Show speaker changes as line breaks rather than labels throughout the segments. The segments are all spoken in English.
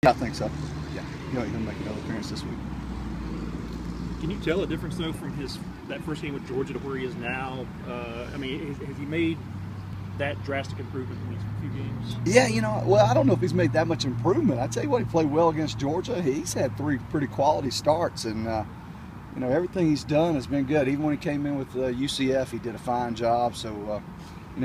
Yeah, I think so. Yeah, he'll make another appearance this week.
Can you tell a difference though from that first game with Georgia to where he is now? I mean, has he made that drastic improvement in these few games?
Yeah, well, I don't know if he's made that much improvement. I tell you what, he played well against Georgia. He's had 3 pretty quality starts, and everything he's done has been good. Even when he came in with UCF, he did a fine job. So,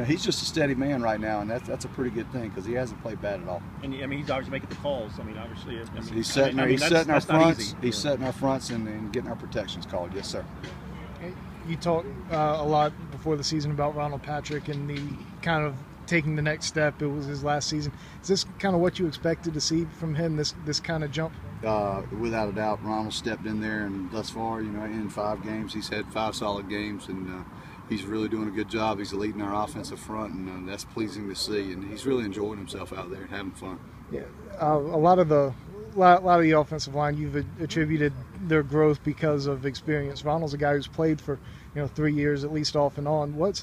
he's just a steady man right now, and that's a pretty good thing because he hasn't played bad at all.
And I mean, he's obviously making the calls. I mean, obviously,
he's setting our fronts. He's setting our fronts and getting our protections called. Yes, sir.
You talked a lot before the season about Ronald Patrick and the kind of taking the next step. It was his last season. Is this kind of what you expected to see from him? This kind of jump?
Without a doubt, Ronald stepped in there, and thus far, in 5 games, he's had 5 solid games, and he's really doing a good job. He's leading our offensive front, and that's pleasing to see. And he's really enjoying himself out there and having fun.
Yeah, a lot of the offensive line, you've attributed their growth because of experience. Ronald's a guy who's played for 3 years at least off and on.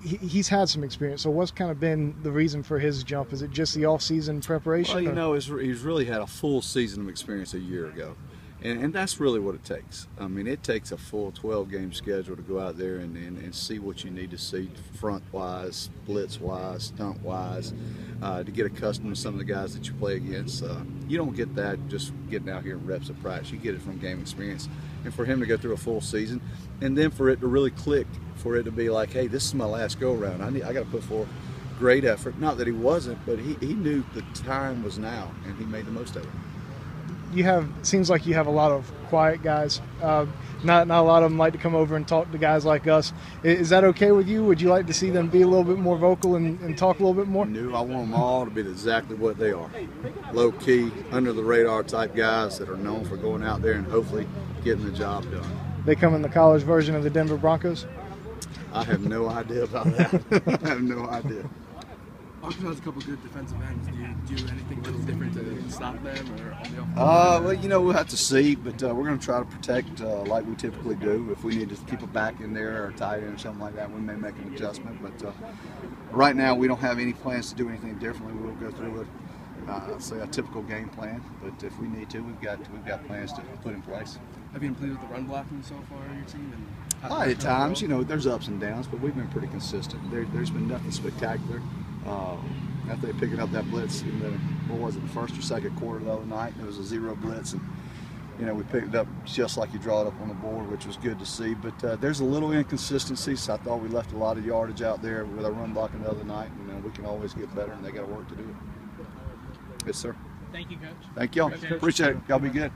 He's had some experience. So what's kind of been the reason for his jump? Is it just the off-season preparation?
Well, he's really had a full season of experience a year ago. And that's really what it takes. I mean, it takes a full 12-game schedule to go out there and see what you need to see front-wise, blitz-wise, stunt-wise, to get accustomed to some of the guys that you play against. You don't get that just getting out here in reps of practice. You get it from game experience. And for him to go through a full season, and then for it to really click, for it to be like, hey, this is my last go-around. I got to put forth great effort. Not that he wasn't, but he knew the time was now, and he made the most of it.
Seems like you have a lot of quiet guys. Not a lot of them like to come over and talk to guys like us. Is that okay with you? Would you like to see them be a little bit more vocal and talk a little bit more?
No, I want them all to be exactly what they are. Low-key, under-the-radar type guys that are known for going out there and hopefully getting the job done.
They come in the college version of the Denver Broncos?
I have no idea about that. I have no idea.
Washington has a couple good defensive ends. Do you do anything a little different to stop them or on the offense?
Well, we'll have to see, but we're going to try to protect like we typically do. If we need to keep a back in there or tight end or something like that, we may make an adjustment. But right now, we don't have any plans to do anything differently. We'll go through say a typical game plan. But if we need to, we've got plans to put in place.
Have you been pleased with the run blocking so far on your team?
At times, there's ups and downs, but we've been pretty consistent. There's been nothing spectacular. After they picking up that blitz in the first or second quarter the other night, it was a 0 blitz, and we picked it up just like you draw it up on the board, which was good to see. But there's a little inconsistency, so I thought we left a lot of yardage out there with our run blocking the other night. We can always get better, and they got work to do. Yes, sir.
Thank you, Coach.
Thank y'all. Appreciate it. Y'all be good.